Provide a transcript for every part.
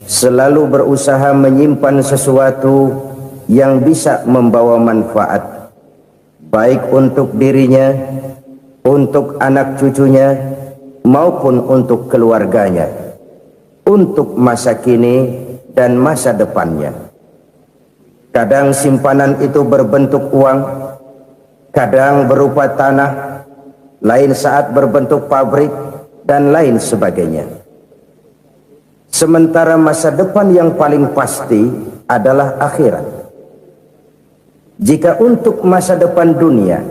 selalu berusaha menyimpan sesuatu yang bisa membawa manfaat, baik untuk dirinya, untuk anak cucunya, maupun untuk keluarganya, untuk masa kini dan masa depannya. Kadang simpanan itu berbentuk uang, kadang berupa tanah, lain saat berbentuk pabrik, dan lain sebagainya. Sementara masa depan yang paling pasti adalah akhirat. Jika untuk masa depan dunia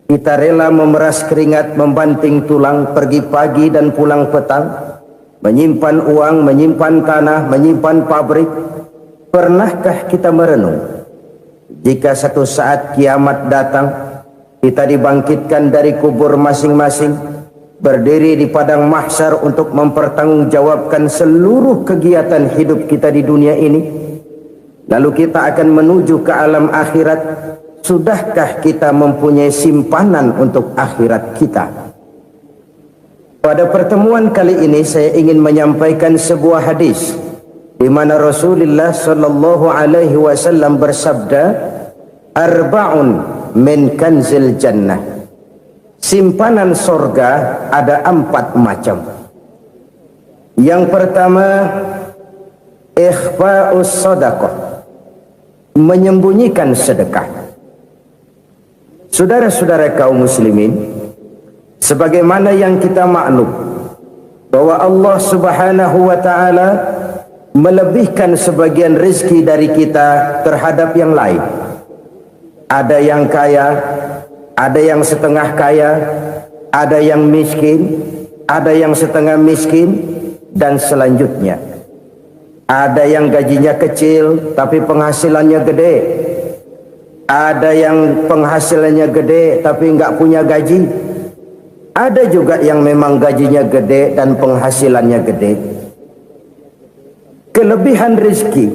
kita rela memeras keringat, membanting tulang, pergi pagi dan pulang petang, menyimpan uang, menyimpan tanah, menyimpan pabrik, pernahkah kita merenung jika satu saat kiamat datang, kita dibangkitkan dari kubur masing-masing, berdiri di padang mahsyar untuk mempertanggungjawabkan seluruh kegiatan hidup kita di dunia ini, lalu kita akan menuju ke alam akhirat. Sudahkah kita mempunyai simpanan untuk akhirat kita? Pada pertemuan kali ini saya ingin menyampaikan sebuah hadis di mana Rasulullah sallallahu alaihi wasallam bersabda, arba'un min kanzil jannah. Simpanan sorga ada 4 macam. Yang pertama, ikhfa'us sadaqah, menyembunyikan sedekah. Saudara-saudara kaum muslimin, sebagaimana yang kita maklum bahwa Allah Subhanahu wa taala melebihkan sebagian rezeki dari kita terhadap yang lain. Ada yang kaya, ada yang setengah kaya, ada yang miskin, ada yang setengah miskin, dan selanjutnya. Ada yang gajinya kecil tapi penghasilannya gede. Ada yang penghasilannya gede tapi nggak punya gaji. Ada juga yang memang gajinya gede dan penghasilannya gede. Kelebihan rezeki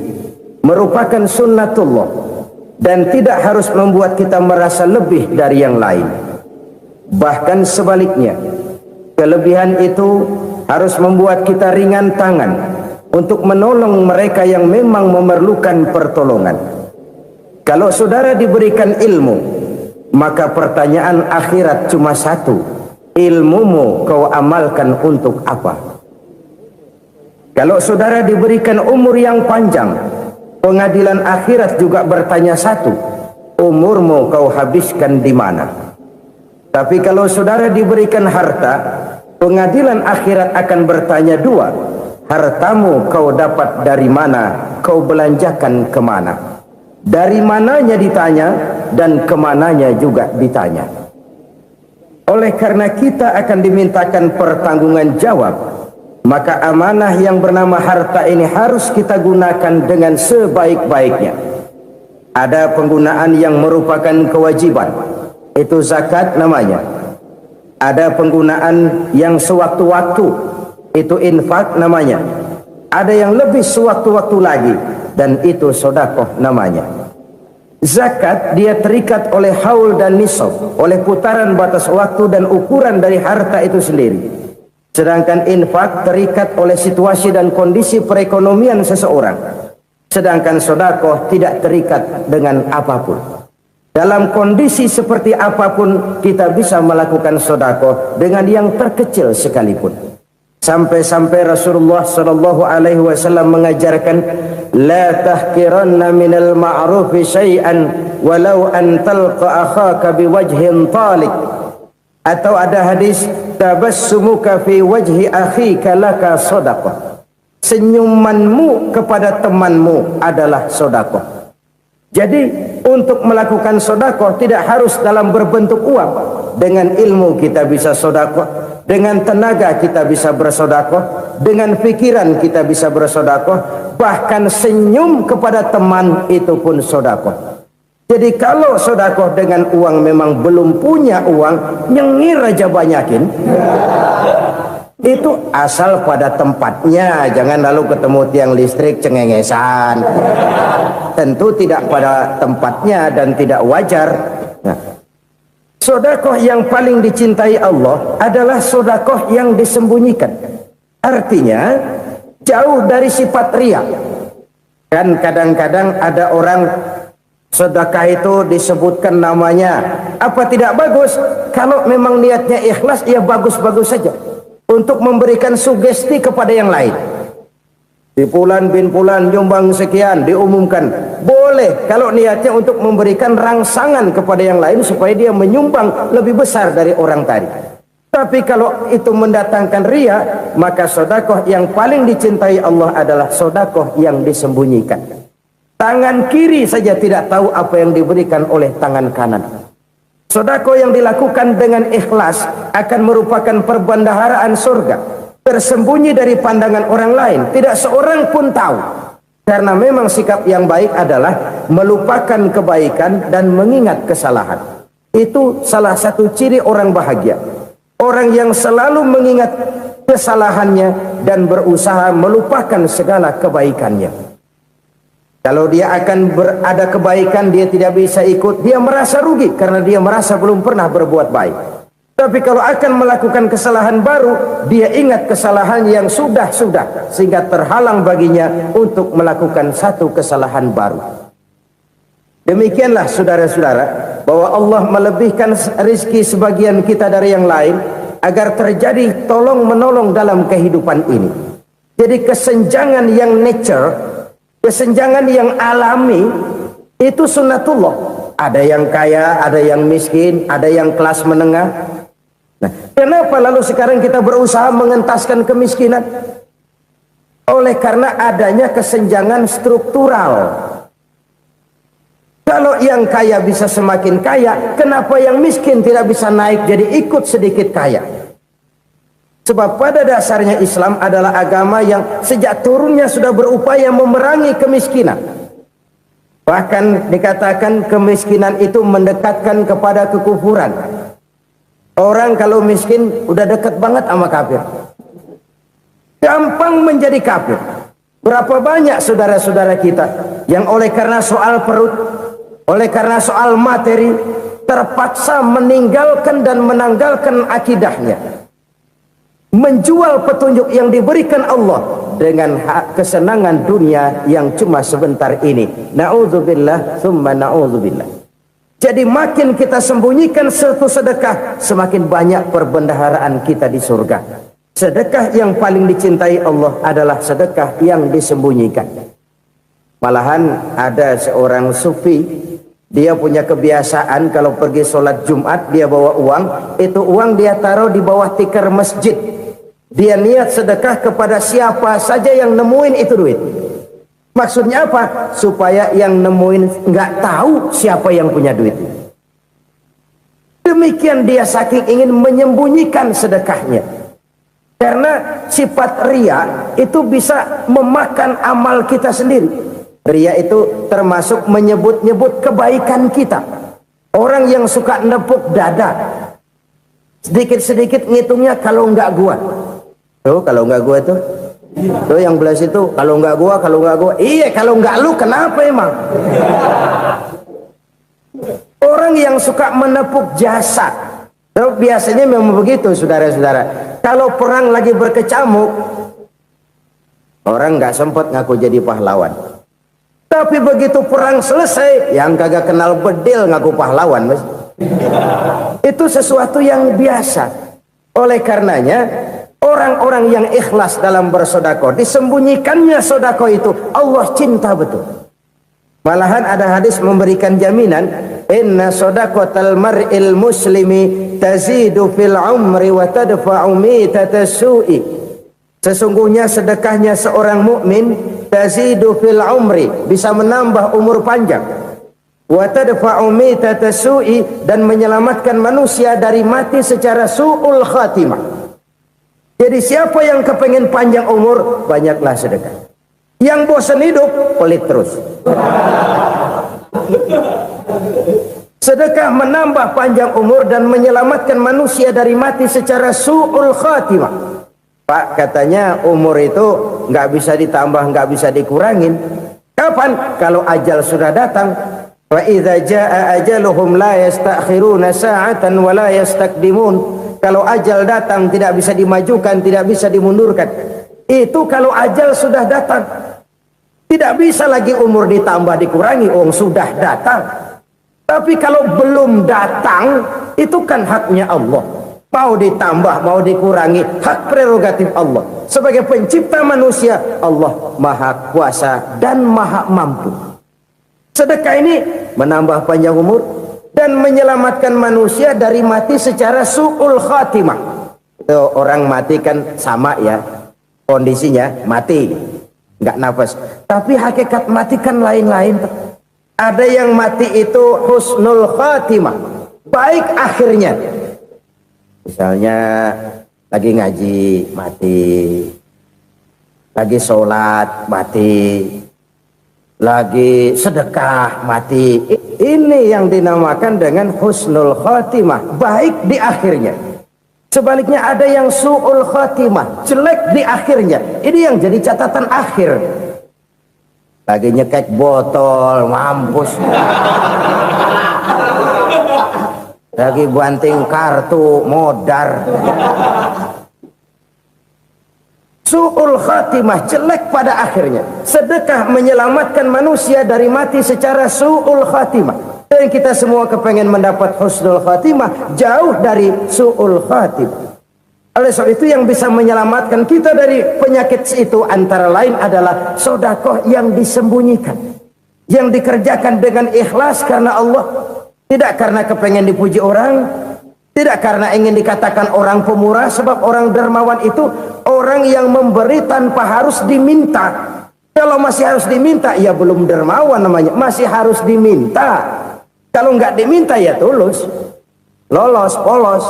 merupakan sunnatullah dan tidak harus membuat kita merasa lebih dari yang lain. Bahkan sebaliknya, kelebihan itu harus membuat kita ringan tangan untuk menolong mereka yang memang memerlukan pertolongan. Kalau saudara diberikan ilmu, maka pertanyaan akhirat cuma satu: ilmumu kau amalkan untuk apa? Kalau saudara diberikan umur yang panjang, pengadilan akhirat juga bertanya satu: umurmu kau habiskan di mana? Tapi kalau saudara diberikan harta, pengadilan akhirat akan bertanya dua: hartamu kau dapat dari mana? Kau belanjakan kemana? Dari mananya ditanya, dan kemananya juga ditanya. Oleh karena kita akan dimintakan pertanggungan jawab, maka amanah yang bernama harta ini harus kita gunakan dengan sebaik-baiknya. Ada penggunaan yang merupakan kewajiban, itu zakat namanya. Ada penggunaan yang sewaktu-waktu, itu infak namanya. Ada yang lebih sewaktu-waktu lagi, dan itu sedekah namanya. Zakat dia terikat oleh haul dan nisab, oleh putaran batas waktu dan ukuran dari harta itu sendiri. Sedangkan infak terikat oleh situasi dan kondisi perekonomian seseorang. Sedangkan sedekah tidak terikat dengan apapun. Dalam kondisi seperti apapun kita bisa melakukan sedekah dengan yang terkecil sekalipun. Sampai-sampai Rasulullah sallallahu alaihi wasallam mengajarkan, la tahqiranna minal ma'rufi syai'an walau an talqa akhaka biwajhin talik. Atau ada hadis, tabassumuka fi wajhi akhika laka shadaqah. Senyumanmu kepada temanmu adalah sedekah. Jadi untuk melakukan sedekah tidak harus dalam berbentuk uang. Dengan ilmu kita bisa sedekah, dengan tenaga kita bisa bersedekah, dengan pikiran kita bisa bersedekah, bahkan senyum kepada teman itu pun sedekah. Jadi kalau sedekah dengan uang memang belum punya uang, nyengir aja banyakin. Itu asal pada tempatnya, jangan lalu ketemu tiang listrik cengengesan. Tentu tidak pada tempatnya dan tidak wajar. Nah, sedekah yang paling dicintai Allah adalah sedekah yang disembunyikan. Artinya jauh dari sifat riya. Kan kadang-kadang ada orang sedekah itu disebutkan namanya, apa tidak bagus? Kalau memang niatnya ikhlas, ya bagus-bagus saja untuk memberikan sugesti kepada yang lain. Di bulan bin bulan nyumbang sekian, diumumkan. Boleh kalau niatnya untuk memberikan rangsangan kepada yang lain supaya dia menyumbang lebih besar dari orang tadi. Tapi kalau itu mendatangkan riya, maka sedekah yang paling dicintai Allah adalah sedekah yang disembunyikan. Tangan kiri saja tidak tahu apa yang diberikan oleh tangan kanan. Sedekah yang dilakukan dengan ikhlas akan merupakan perbendaharaan surga, tersembunyi dari pandangan orang lain, tidak seorang pun tahu. Karena memang sikap yang baik adalah melupakan kebaikan dan mengingat kesalahan. Itu salah satu ciri orang bahagia. Orang yang selalu mengingat kesalahannya dan berusaha melupakan segala kebaikannya. Kalau dia akan berada kebaikan, dia tidak bisa ikut, dia merasa rugi karena dia merasa belum pernah berbuat baik. Tapi kalau akan melakukan kesalahan baru, dia ingat kesalahan yang sudah-sudah, sehingga terhalang baginya untuk melakukan satu kesalahan baru. Demikianlah saudara-saudara, bahwa Allah melebihkan rizki sebagian kita dari yang lain, agar terjadi tolong menolong dalam kehidupan ini. Jadi kesenjangan yang nature, kesenjangan yang alami, itu sunnatullah. Ada yang kaya, ada yang miskin, ada yang kelas menengah. Nah, kenapa lalu sekarang kita berusaha mengentaskan kemiskinan? Oleh karena adanya kesenjangan struktural. Kalau yang kaya bisa semakin kaya, kenapa yang miskin tidak bisa naik jadi ikut sedikit kaya? Sebab pada dasarnya Islam adalah agama yang sejak turunnya sudah berupaya memerangi kemiskinan. Bahkan dikatakan kemiskinan itu mendekatkan kepada kekufuran. Orang kalau miskin udah dekat banget sama kafir. Gampang menjadi kafir. Berapa banyak saudara-saudara kita yang oleh karena soal perut, oleh karena soal materi, terpaksa meninggalkan dan menanggalkan akidahnya, menjual petunjuk yang diberikan Allah dengan kesenangan dunia yang cuma sebentar ini. Na'udzubillah thumma na'udzubillah. Jadi makin kita sembunyikan satu sedekah, semakin banyak perbendaharaan kita di surga. Sedekah yang paling dicintai Allah adalah sedekah yang disembunyikan. Malahan ada seorang sufi, dia punya kebiasaan kalau pergi sholat Jumat dia bawa uang, itu uang dia taruh di bawah tikar masjid. Dia niat sedekah kepada siapa saja yang nemuin itu duit. Maksudnya apa? Supaya yang nemuin nggak tahu siapa yang punya duit. Demikian dia saking ingin menyembunyikan sedekahnya. Karena sifat riya itu bisa memakan amal kita sendiri. Riya itu termasuk menyebut-nyebut kebaikan kita. Orang yang suka nepuk dada, sedikit-sedikit ngitungnya kalau nggak gua. Tuh kalau nggak gua tuh yang belas itu kalau nggak gua, kalau nggak gua. Iya kalau nggak lu kenapa emang? Orang yang suka menepuk jasa, biasanya memang begitu saudara-saudara. Kalau perang lagi berkecamuk, orang nggak sempat ngaku jadi pahlawan. Tapi begitu perang selesai, yang kagak kenal bedil ngaku pahlawan, mas. Itu sesuatu yang biasa. Oleh karenanya, orang-orang yang ikhlas dalam bersedekah, disembunyikannya sedekah itu, Allah cinta betul. Malahan ada hadis memberikan jaminan, inna shadaqatal mar'il muslimi tazidu fil umri wa tadfa'u mitatas su'i. Sesungguhnya sedekahnya seorang mukmin tazidu fil umri, bisa menambah umur panjang, wa tadfa'u mitatas su'i, dan menyelamatkan manusia dari mati secara su'ul khatimah. Jadi siapa yang kepengen panjang umur, banyaklah sedekah. Yang bosan hidup, pelit terus. Sedekah menambah panjang umur dan menyelamatkan manusia dari mati secara su'ul khatimah. Pak, katanya umur itu nggak bisa ditambah, nggak bisa dikurangin. Kapan? Kalau ajal sudah datang. Wa idza jaa ajaluhum la yastakhiruna sa'atan wa la yastaqdimun. Kalau ajal datang tidak bisa dimajukan, tidak bisa dimundurkan. Itu kalau ajal sudah datang. Tidak bisa lagi umur ditambah dikurangi, sudah datang. Tapi kalau belum datang, itu kan haknya Allah. Mau ditambah, mau dikurangi, hak prerogatif Allah. Sebagai pencipta manusia, Allah maha kuasa dan maha mampu. Sedekah ini menambah panjang umur dan menyelamatkan manusia dari mati secara su'ul khatimah. Orang mati kan sama ya, kondisinya mati, nggak nafas. Tapi hakikat mati kan lain-lain. Ada yang mati itu husnul khatimah, baik akhirnya. Misalnya lagi ngaji mati, lagi sholat mati, lagi sedekah mati. Ini yang dinamakan dengan husnul khatimah, baik di akhirnya. Sebaliknya ada yang su'ul khatimah, jelek di akhirnya. Ini yang jadi catatan akhir. Lagi nyekek botol, mampus. Lagi banting kartu, modar. Su'ul khatimah, jelek pada akhirnya. Sedekah menyelamatkan manusia dari mati secara su'ul khatimah. Dan kita semua kepengen mendapat husnul khatimah, jauh dari su'ul khatimah. Oleh sebab itu yang bisa menyelamatkan kita dari penyakit itu antara lain adalah sedekah yang disembunyikan, yang dikerjakan dengan ikhlas karena Allah. Tidak karena kepengen dipuji orang, tidak karena ingin dikatakan orang pemurah, sebab orang dermawan itu orang yang memberi tanpa harus diminta. Kalau masih harus diminta, ya belum dermawan namanya, masih harus diminta. Kalau nggak diminta ya tulus, lolos, polos.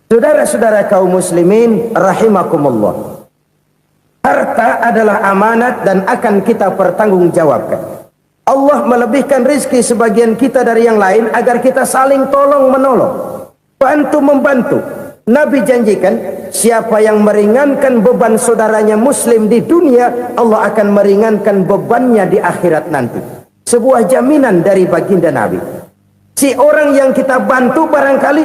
Saudara-saudara kaum muslimin rahimakumullah. Harta adalah amanat dan akan kita pertanggungjawabkan. Allah melebihkan rizki sebagian kita dari yang lain agar kita saling tolong menolong, bantu membantu. Nabi janjikan siapa yang meringankan beban saudaranya muslim di dunia, Allah akan meringankan bebannya di akhirat nanti. Sebuah jaminan dari baginda Nabi. Si orang yang kita bantu barangkali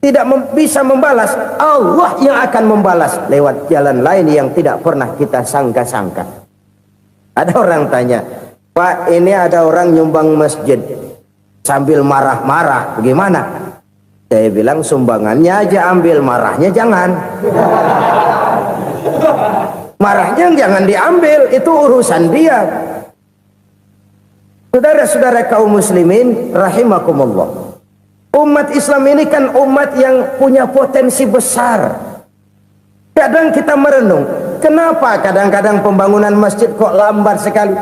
tidak bisa membalas, Allah yang akan membalas lewat jalan lain yang tidak pernah kita sangka-sangka. Ada orang tanya, Pak, ini ada orang nyumbang masjid sambil marah-marah, bagaimana? Saya bilang sumbangannya aja ambil, marahnya jangan. Marahnya jangan diambil, itu urusan dia. Saudara-saudara kaum muslimin rahimakumullah. Umat Islam ini kan umat yang punya potensi besar. Kadang kita merenung, kenapa kadang-kadang pembangunan masjid kok lambat sekali?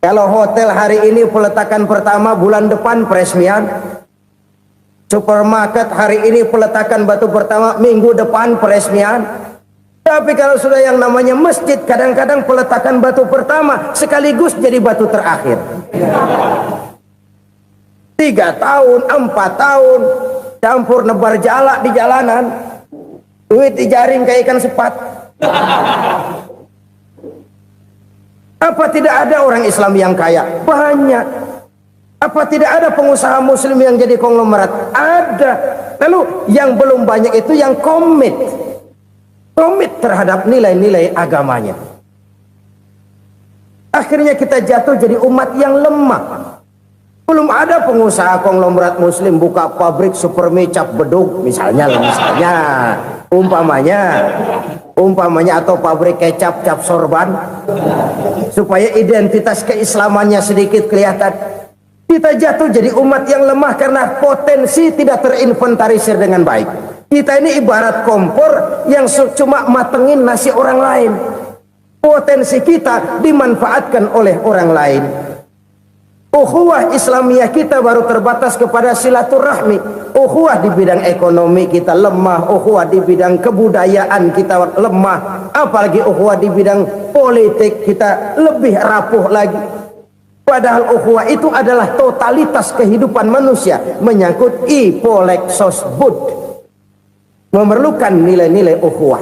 Kalau hotel hari ini peletakan pertama, bulan depan peresmian. Supermarket hari ini peletakan batu pertama, minggu depan peresmian. Tapi kalau sudah yang namanya masjid, kadang-kadang peletakan batu pertama sekaligus jadi batu terakhir. 3 tahun, 4 tahun, campur nebar jalak di jalanan, duit dijaring kayak ikan sepat. Apa tidak ada orang Islam yang kaya? Banyak. Apa tidak ada pengusaha muslim yang jadi konglomerat? Ada. Lalu yang belum banyak itu yang komit terhadap nilai-nilai agamanya. Akhirnya kita jatuh jadi umat yang lemah. Belum ada pengusaha konglomerat muslim buka pabrik supermi cap bedug misalnya umpamanya atau pabrik kecap cap sorban supaya identitas keislamannya sedikit kelihatan. Kita jatuh jadi umat yang lemah karena potensi tidak terinventarisir dengan baik. Kita ini ibarat kompor yang cuma matengin nasi orang lain. Potensi kita dimanfaatkan oleh orang lain. Ukhuwah Islamiyah kita baru terbatas kepada silaturahmi. Ukhuwah di bidang ekonomi kita lemah, ukhuwah di bidang kebudayaan kita lemah, apalagi ukhuwah di bidang politik kita lebih rapuh lagi. Padahal ukhuwah itu adalah totalitas kehidupan manusia, menyangkut ipolek sosbud, memerlukan nilai-nilai ukhuwah.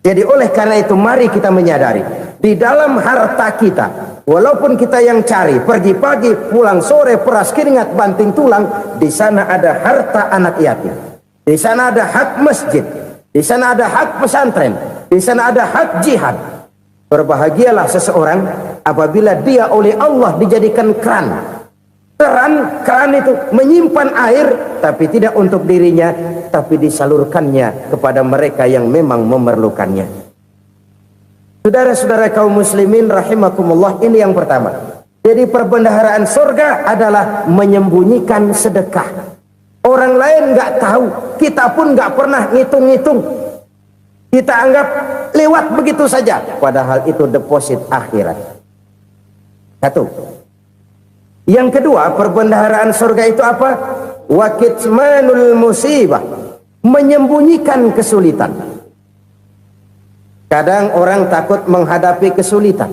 Jadi oleh karena itu mari kita menyadari di dalam harta kita, walaupun kita yang cari pergi pagi pulang sore peras keringat banting tulang, di sana ada harta anak yatim, di sana ada hak masjid, Di sana ada hak pesantren, di sana ada hak jihad. Berbahagialah seseorang apabila dia oleh Allah dijadikan keran. Keran itu menyimpan air, tapi tidak untuk dirinya, tapi disalurkannya kepada mereka yang memang memerlukannya. Saudara-saudara kaum muslimin rahimakumullah, ini yang pertama. Jadi perbendaharaan surga adalah menyembunyikan sedekah. Orang lain nggak tahu, kita pun nggak pernah ngitung-ngitung. Kita anggap lewat begitu saja, padahal itu deposit akhirat. Satu. Yang kedua, perbendaharaan surga itu apa? Wa kitmanul musibah, menyembunyikan kesulitan. Kadang orang takut menghadapi kesulitan,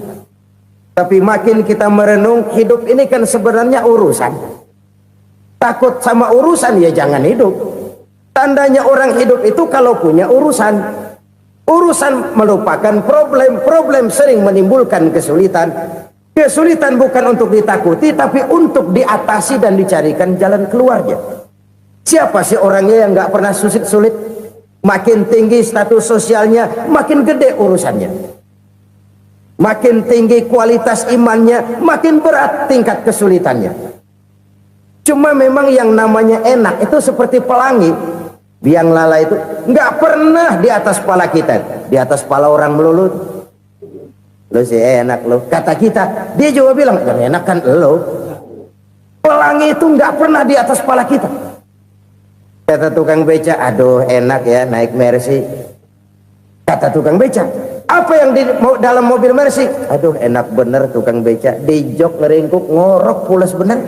tapi makin kita merenung, hidup ini kan sebenarnya urusan. Takut sama urusan, ya jangan hidup. Tandanya orang hidup itu kalau punya urusan. Urusan merupakan problem sering menimbulkan kesulitan. Kesulitan bukan untuk ditakuti, tapi untuk diatasi dan dicarikan jalan keluarnya. Siapa sih orangnya yang nggak pernah sulit-sulit? Makin tinggi status sosialnya, makin gede urusannya. Makin tinggi kualitas imannya, makin berat tingkat kesulitannya. Cuma memang yang namanya enak itu seperti pelangi. Biang lala itu nggak pernah di atas kepala kita, di atas kepala orang melulu. Lu sih enak lu, kata kita. Dia juga bilang yang enak kan lu. Pelangi itu nggak pernah di atas kepala kita. Kata tukang beca, aduh enak ya naik Mercy. Kata tukang beca, apa yang di dalam mobil Mercy? Aduh enak bener tukang beca, di jok ngeringkuk ngorok pulas bener.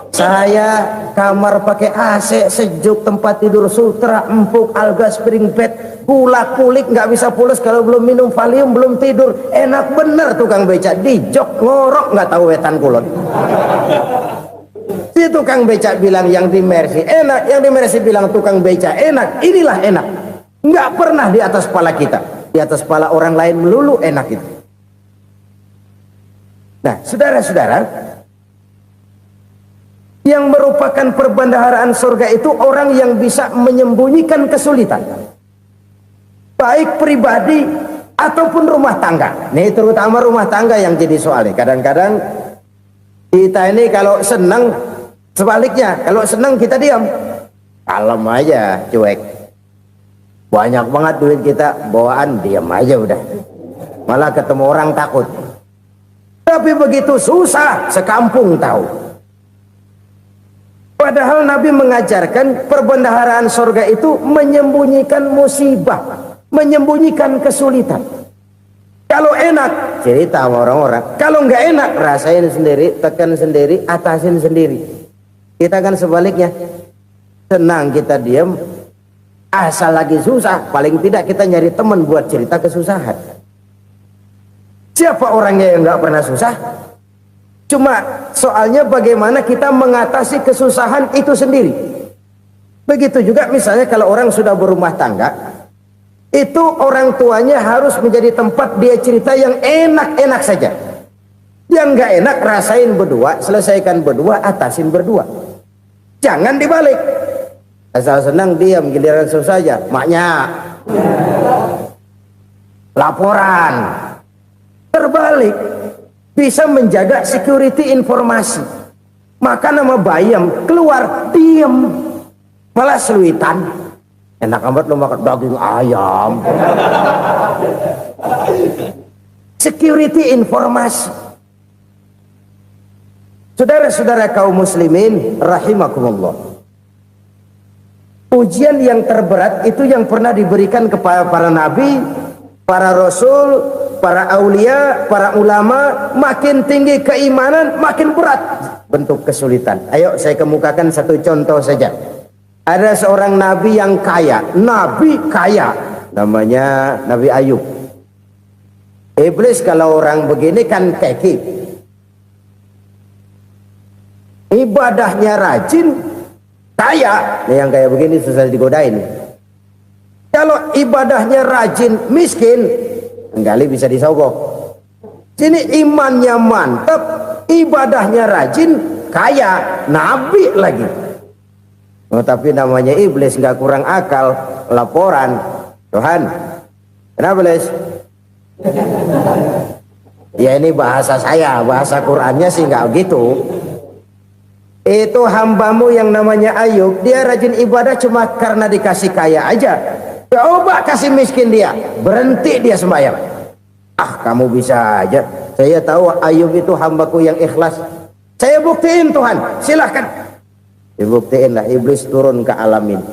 Saya kamar pakai AC sejuk, tempat tidur sutra empuk, alga spring bed, gula kulik nggak bisa pulas kalau belum minum Valium, belum tidur. Enak bener tukang beca, di jok ngorok nggak tahu wetan kulon. Si tukang beca bilang yang di Mercy enak, yang di Mercy bilang tukang beca enak. Inilah enak, nggak pernah di atas kepala kita, di atas kepala orang lain melulu enak itu. Nah saudara-saudara, yang merupakan perbendaharaan surga itu orang yang bisa menyembunyikan kesulitan, baik pribadi ataupun rumah tangga. Nih terutama rumah tangga yang jadi soalnya. Kadang-kadang kita ini kalau senang, sebaliknya kalau senang kita diam, kalem aja, cuek. Banyak banget duit kita, bawaan diam aja udah. Malah ketemu orang takut. Tapi begitu susah, sekampung tahu. Padahal Nabi mengajarkan perbendaharaan surga itu menyembunyikan musibah, menyembunyikan kesulitan. Kalau enak, cerita sama orang-orang. Kalau nggak enak, rasain sendiri, tekan sendiri, atasin sendiri. Kita kan sebaliknya, senang kita diam, asal lagi susah, paling tidak kita nyari teman buat cerita kesusahan. Siapa orangnya yang nggak pernah susah? Cuma soalnya bagaimana kita mengatasi kesusahan itu sendiri. Begitu juga misalnya kalau orang sudah berumah tangga, itu orang tuanya harus menjadi tempat dia cerita yang enak-enak saja. Yang nggak enak rasain berdua, selesaikan berdua, atasin berdua. Jangan dibalik. Asal senang diam, giliran susah saja. Maknya laporan. Terbalik. Bisa menjaga security informasi. Maka nama bayam keluar diam, malah seluitan. Enak amat lo makan daging ayam. Security informasi. Saudara-saudara kaum muslimin rahimakumullah, ujian yang terberat itu yang pernah diberikan kepada para nabi, para rasul, para aulia, para ulama. Makin tinggi keimanan, makin berat bentuk kesulitan. Ayo saya kemukakan satu contoh saja. Ada seorang nabi yang kaya, nabi kaya, namanya Nabi Ayub. Iblis kalau orang begini kan keki, ibadahnya rajin, kaya. Nih yang kayak begini susah digodain. Kalau ibadahnya rajin, miskin, kali bisa disogok. Sini imannya mantap, ibadahnya rajin, kaya, nabi lagi. Oh, tapi namanya iblis nggak kurang akal, laporan, Tuhan, kenapa Les? Ya ini bahasa saya, bahasa Qurannya sih nggak gitu. Itu hambamu yang namanya Ayub, dia rajin ibadah cuma karena dikasih kaya aja. Coba kasih miskin dia, berhenti dia sembahyang. Ah, kamu bisa aja. Saya tahu Ayub itu hambaku yang ikhlas. Saya buktiin Tuhan, silahkan. Dibuktiinlah, iblis turun ke alam ini.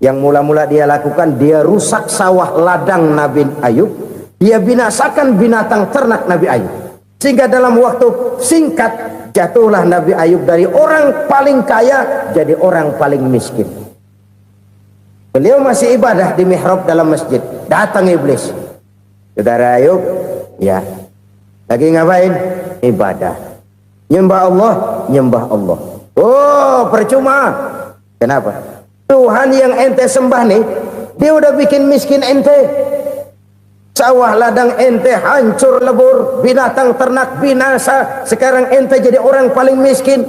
Yang mula-mula dia lakukan, dia rusak sawah ladang Nabi Ayub. Dia binasakan binatang ternak Nabi Ayub. Sehingga dalam waktu singkat, jatuhlah Nabi Ayub dari orang paling kaya jadi orang paling miskin. Beliau masih ibadah di mihrab dalam masjid. Datang iblis. Saudara Ayub, ya, lagi ngapain? Ibadah. Nyembah Allah, nyembah Allah. Oh, percuma. Kenapa? Tuhan yang ente sembah nih, dia udah bikin miskin ente. Sawah ladang ente hancur lebur, binatang ternak binasa. Sekarang ente jadi orang paling miskin.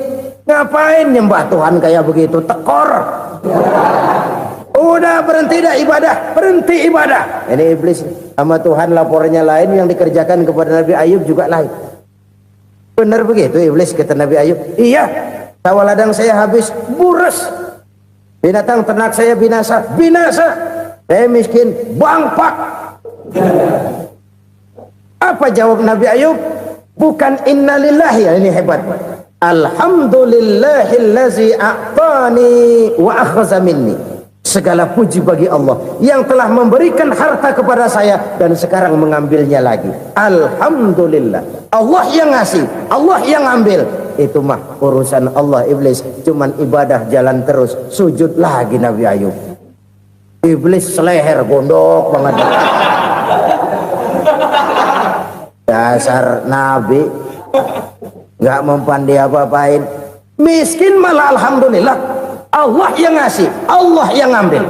Ngapain nyembah Tuhan kayak begitu? Tekor. Udah berhenti dah ibadah, berhenti ibadah. Ini iblis sama Tuhan laporannya lain, yang dikerjakan kepada Nabi Ayub juga lain. Benar begitu iblis kata Nabi Ayub? Iya. Sawah ladang saya habis, buras. Binatang ternak saya binasa, binasa. Saya miskin, bangpak. Apa jawab Nabi Ayub? Bukan innalillahi, ya, ini hebat. Alhamdulillahillazi a'tani wa akhza minni. Segala puji bagi Allah yang telah memberikan harta kepada saya dan sekarang mengambilnya lagi. Alhamdulillah. Allah yang ngasih, Allah yang ambil. Itu mah urusan Allah. Iblis cuman ibadah jalan terus, sujud lagi Nabi Ayub. Iblis seleher gondok banget. Dasar Nabi nggak mempan dia apa-apain. Miskin malah alhamdulillah. Allah yang ngasih, Allah yang ngambil.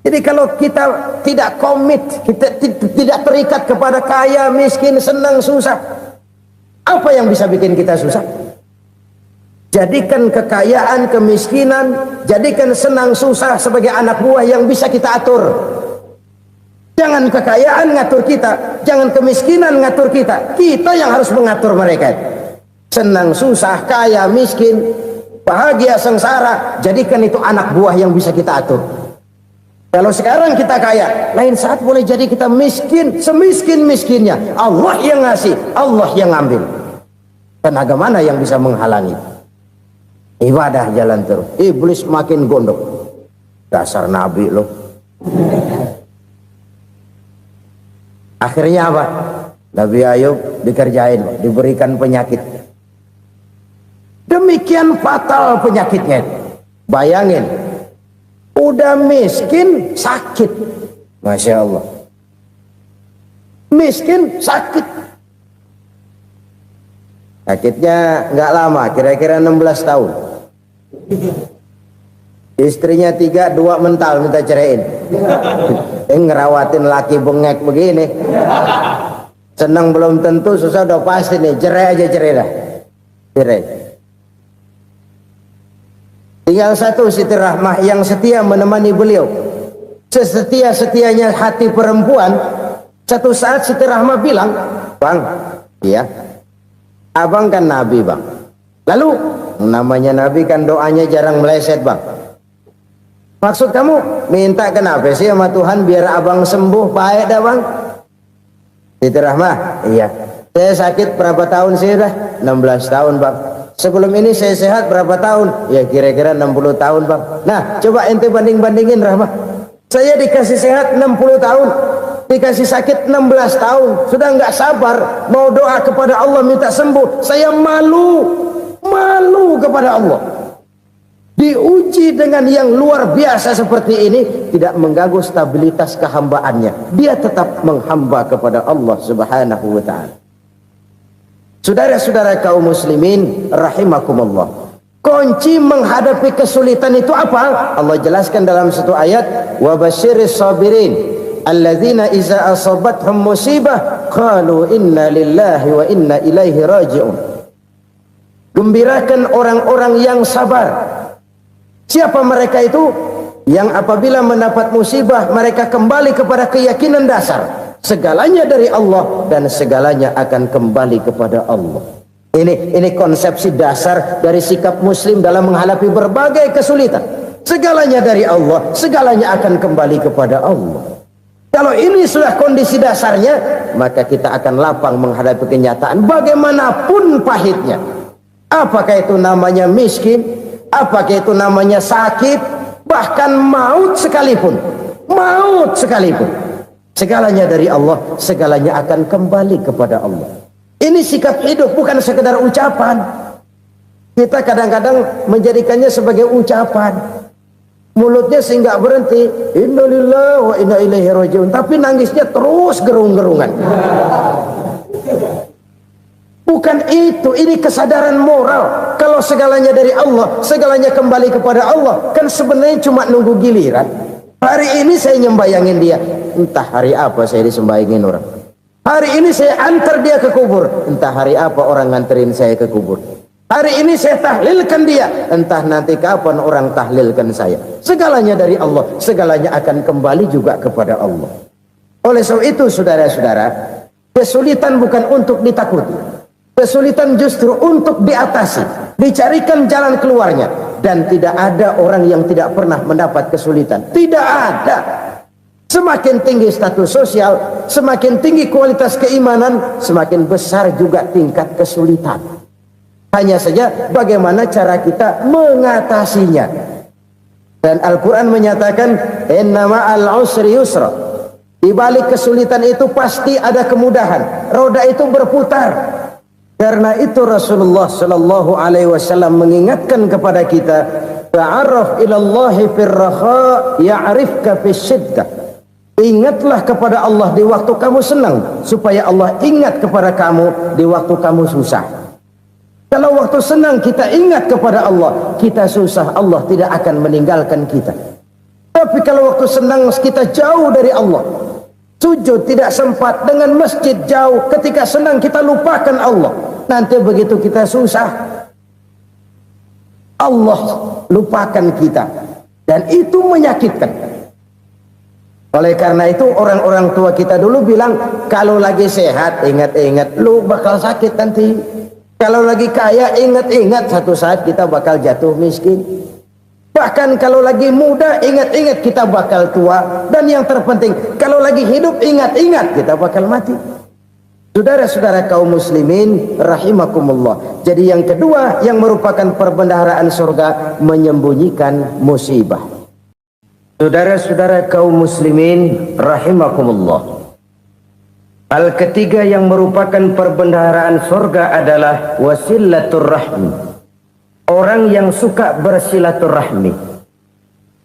Jadi kalau kita tidak komit, kita tidak terikat kepada kaya, miskin, senang, susah, apa yang bisa bikin kita susah? Jadikan kekayaan, kemiskinan, jadikan senang, susah sebagai anak buah yang bisa kita atur. Jangan kekayaan ngatur kita, jangan kemiskinan ngatur kita. Kita yang harus mengatur mereka. Senang, susah, kaya, miskin, bahagia, sengsara, jadikan itu anak buah yang bisa kita atur. Kalau sekarang kita kaya, lain saat boleh jadi kita miskin, semiskin-miskinnya. Allah yang ngasih, Allah yang ngambil. Tenaga mana yang bisa menghalangi? Ibadah jalan terus. Iblis makin gondok. Dasar Nabi loh. Akhirnya apa? Nabi Ayub dikerjain, diberikan penyakit. Demikian fatal penyakitnya. Bayangin, udah miskin sakit. Masya Allah. Miskin sakit. Sakitnya nggak lama, kira-kira 16 tahun. Istrinya 3, 2 mental minta ceraiin. Ngerawatin laki bengek begini. Senang belum tentu, susah udah pasti nih. Cerai aja, cerai dah. Cerai. Tinggal satu Siti Rahmah yang setia menemani beliau. Sesetia-setianya hati perempuan. Satu saat Siti Rahmah bilang, "Bang, iya, abang kan Nabi bang. Lalu namanya Nabi kan doanya jarang meleset bang. Maksud kamu minta kenapa sih sama Tuhan biar abang sembuh baik dah bang?" Siti Rahmah, iya. Saya sakit berapa tahun sih dah? 16 tahun bang. Sebelum ini saya sehat berapa tahun? Ya kira-kira 60 tahun bang. Nah coba ente banding-bandingin Rahmah. Saya dikasih sehat 60 tahun, dikasih sakit 16 tahun. Sudah nggak sabar mau doa kepada Allah minta sembuh. Saya malu kepada Allah. Diuji dengan yang luar biasa seperti ini, tidak mengganggu stabilitas kehambaannya. Dia tetap menghamba kepada Allah Subhanahu wa ta'ala. Saudara-saudara kaum muslimin rahimakumullah. Kunci menghadapi kesulitan itu apa? Allah jelaskan dalam satu ayat, wa basyiris sabirin alladzina iza asabathum musibah qalu inna lillahi wa inna ilaihi raji'un. Gembirakan orang-orang yang sabar Siapa mereka itu? Yang apabila mendapat musibah mereka kembali kepada keyakinan dasar segalanya dari Allah dan segalanya akan kembali kepada Allah. Ini konsepsi dasar dari sikap muslim dalam menghadapi berbagai kesulitan. Segalanya dari Allah, segalanya akan kembali kepada Allah. Kalau ini sudah kondisi dasarnya, maka kita akan lapang menghadapi kenyataan bagaimanapun pahitnya. Apakah itu namanya miskin, apakah itu namanya sakit, bahkan maut sekalipun. Maut sekalipun. Segalanya dari Allah, segalanya akan kembali kepada Allah. Ini sikap hidup, bukan sekedar ucapan. Kita kadang-kadang menjadikannya sebagai ucapan. Mulutnya sehingga berhenti, innalillahi wa inna ilaihi rajiun, tapi nangisnya terus gerung-gerungan. Bukan itu, ini kesadaran moral. Kalau segalanya dari Allah, segalanya kembali kepada Allah, kan sebenarnya cuma nunggu giliran. Hari ini saya nyembayangin dia, entah hari apa saya disembayangin orang. Hari ini saya antar dia ke kubur, entah hari apa orang nganterin saya ke kubur. Hari ini saya tahlilkan dia, entah nanti kapan orang tahlilkan saya. Segalanya dari Allah, segalanya akan kembali juga kepada Allah. Oleh sebab itu saudara-saudara, kesulitan bukan untuk ditakuti. Kesulitan justru untuk diatasi, dicarikan jalan keluarnya. Dan tidak ada orang yang tidak pernah mendapat kesulitan. Tidak ada. Semakin tinggi status sosial, semakin tinggi kualitas keimanan, semakin besar juga tingkat kesulitan. Hanya saja bagaimana cara kita mengatasinya. Dan Al-Quran menyatakan, inna ma'al usri yusra. Di balik kesulitan itu pasti ada kemudahan. Roda itu berputar. Karena itu Rasulullah Sallallahu Alaihi Wasallam mengingatkan kepada kita, ta'arraf ilallahi firraha ya'rifka fisyiddah. Ingatlah kepada Allah di waktu kamu senang, supaya Allah ingat kepada kamu di waktu kamu susah. Kalau waktu senang kita ingat kepada Allah, kita susah, Allah tidak akan meninggalkan kita. Tapi kalau waktu senang kita jauh dari Allah, sujud tidak sempat, dengan masjid jauh, ketika senang kita lupakan Allah. Nanti begitu kita susah, Allah lupakan kita. Dan itu menyakitkan. Oleh karena itu orang-orang tua kita dulu bilang, kalau lagi sehat ingat-ingat, lu bakal sakit nanti. Kalau lagi kaya ingat-ingat, satu saat kita bakal jatuh miskin. Bahkan kalau lagi muda ingat-ingat kita bakal tua. Dan yang terpenting, kalau lagi hidup ingat-ingat kita bakal mati. Saudara-saudara kaum muslimin rahimakumullah. Jadi yang kedua yang merupakan perbendaharaan surga, menyembunyikan musibah. Saudara-saudara kaum muslimin rahimakumullah. Hal ketiga yang merupakan perbendaharaan surga adalah wasilatur rahmi. Orang yang suka bersilaturahmi.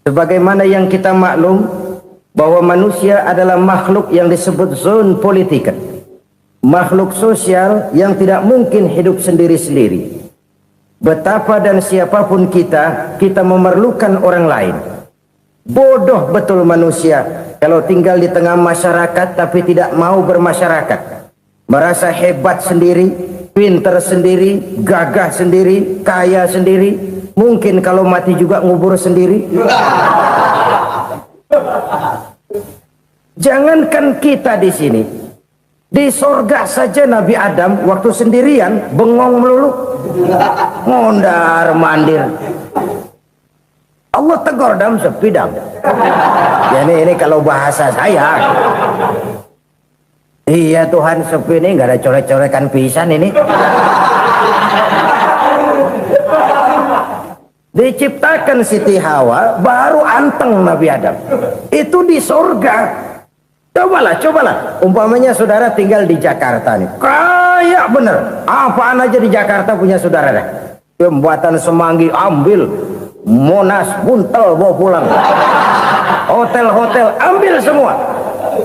Sebagaimana yang kita maklum bahwa manusia adalah makhluk yang disebut zon politika. Makhluk sosial yang tidak mungkin hidup sendiri-sendiri. Betapa dan siapapun kita memerlukan orang lain. Bodoh betul manusia kalau tinggal di tengah masyarakat tapi tidak mau bermasyarakat. Merasa hebat sendiri, pinter sendiri, gagah sendiri, kaya sendiri. Mungkin kalau mati juga ngubur sendiri. Jangankan kita di sini, di sorga saja Nabi Adam waktu sendirian bengong melulu, ngondar mandir. Allah tegur dam sepi dam. Ya ini kalau bahasa saya. Iya Tuhan, sepi ini nggak ada coret-corekan pisan ini. Diciptakan Siti Hawa baru anteng Nabi Adam. Itu di sorga. Cobalah. Umpamanya saudara tinggal di Jakarta nih. Kayak bener. Apaan aja di Jakarta punya saudara dah. Jembatan Semanggi ambil. Monas, Buntel bawa pulang. Hotel-hotel ambil semua.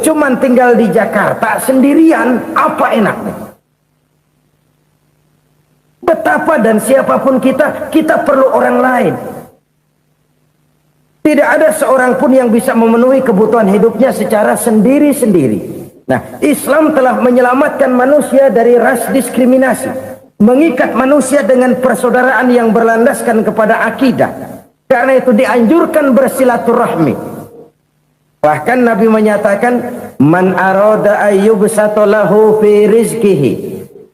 Cuman tinggal di Jakarta sendirian, apa enaknya? Betapa dan siapapun kita perlu orang lain. Tidak ada seorang pun yang bisa memenuhi kebutuhan hidupnya secara sendiri-sendiri. Nah, Islam telah menyelamatkan manusia dari ras diskriminasi. Mengikat manusia dengan persaudaraan yang berlandaskan kepada akidah. Karena itu dianjurkan bersilaturahmi. Bahkan Nabi menyatakan, man arada ayyubsata lahu fi rizqihi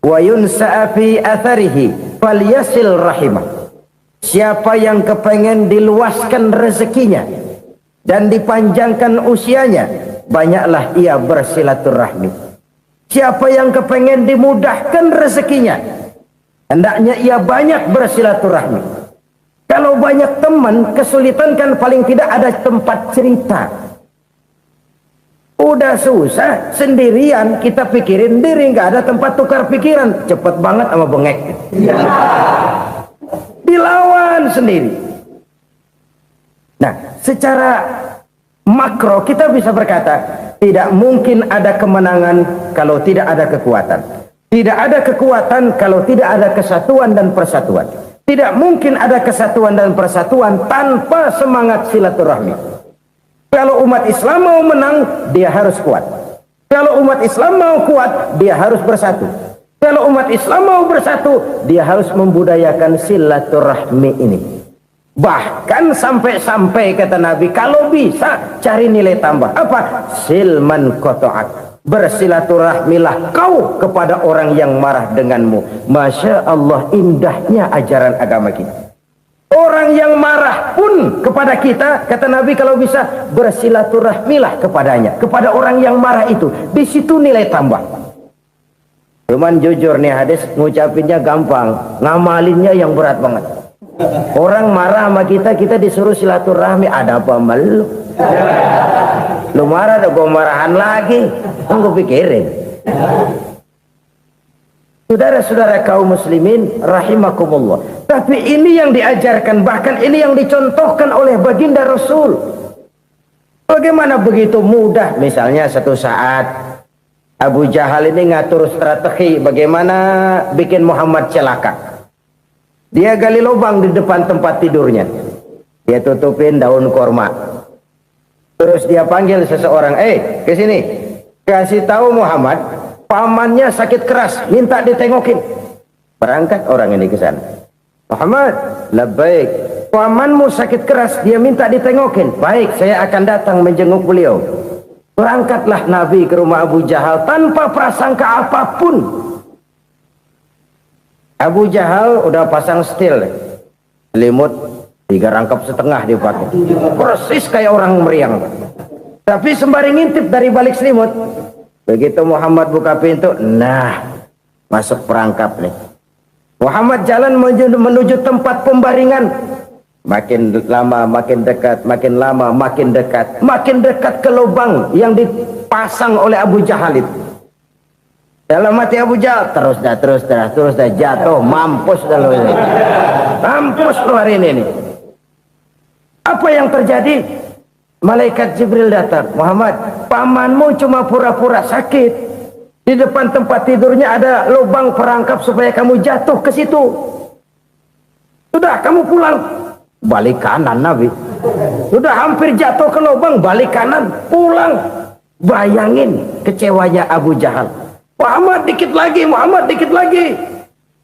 wa yunsa'a fi atharihi falyasil rahimah. Siapa yang kepengen diluaskan rezekinya dan dipanjangkan usianya, banyaklah ia bersilaturahmi. Siapa yang kepengen dimudahkan rezekinya, hendaknya ia banyak bersilaturahmi. Kalau banyak teman, kesulitan kan paling tidak ada tempat cerita. Udah susah, sendirian kita pikirin diri, nggak ada tempat tukar pikiran. Cepet banget sama bengek. Dilawan sendiri. Nah, secara makro kita bisa berkata, tidak mungkin ada kemenangan kalau tidak ada kekuatan. Tidak ada kekuatan kalau tidak ada kesatuan dan persatuan. Tidak mungkin ada kesatuan dan persatuan tanpa semangat silaturahmi. Kalau umat Islam mau menang, dia harus kuat. Kalau umat Islam mau kuat, dia harus bersatu. Kalau umat Islam mau bersatu, dia harus membudayakan silaturahmi ini. Bahkan sampai-sampai kata Nabi, kalau bisa cari nilai tambah. Apa? Silman qata'ak. Bersilaturahmilah kau kepada orang yang marah denganmu. Masya Allah, indahnya ajaran agama kita. Orang yang marah pun kepada kita, kata Nabi, kalau bisa bersilaturahmilah kepadanya, kepada orang yang marah itu. Di situ nilai tambah. Cuman jujur nih hadis, ngucapinnya gampang, ngamalinnya yang berat banget. Orang marah sama kita, kita disuruh silaturahmi, ada apa malu? Lu marah, ada gua marahan lagi. Tunggu pikirin. Saudara-saudara kaum muslimin rahimakumullah. Tapi ini yang diajarkan, bahkan ini yang dicontohkan oleh baginda Rasul. Bagaimana begitu mudah, misalnya satu saat Abu Jahal ini ngatur strategi bagaimana bikin Muhammad celaka. Dia gali lubang di depan tempat tidurnya. Dia tutupin daun korma. Terus dia panggil seseorang, ke sini. Kasih tahu Muhammad, pamannya sakit keras, minta ditengokin. Berangkat orang ini ke sana. Muhammad, labbaik. Pamanmu sakit keras, dia minta ditengokin. Baik, saya akan datang menjenguk beliau. Berangkatlah Nabi ke rumah Abu Jahal tanpa prasangka apapun. Abu Jahal udah pasang setil, selimut 3 rangkap setengah dipakai, persis kayak orang meriang. Tapi sembari ngintip dari balik selimut, begitu Muhammad buka pintu, nah masuk perangkap nih. Muhammad jalan menuju tempat pembaringan. Makin lama makin dekat, makin lama makin dekat, makin dekat ke lubang yang dipasang oleh Abu Jahal itu. Dalam hati Abu Jahal, terus dah jatuh, mampus dah lo ini. Mampus lo hari ini nih. Apa yang terjadi? Malaikat Jibril datang. Muhammad, pamanmu cuma pura-pura sakit. Di depan tempat tidurnya ada lubang perangkap supaya kamu jatuh ke situ. Sudah, kamu pulang. Balik kanan Nabi. Sudah hampir jatuh ke lubang, balik kanan, pulang. Bayangin kecewanya Abu Jahal. Muhammad dikit lagi, Muhammad dikit lagi.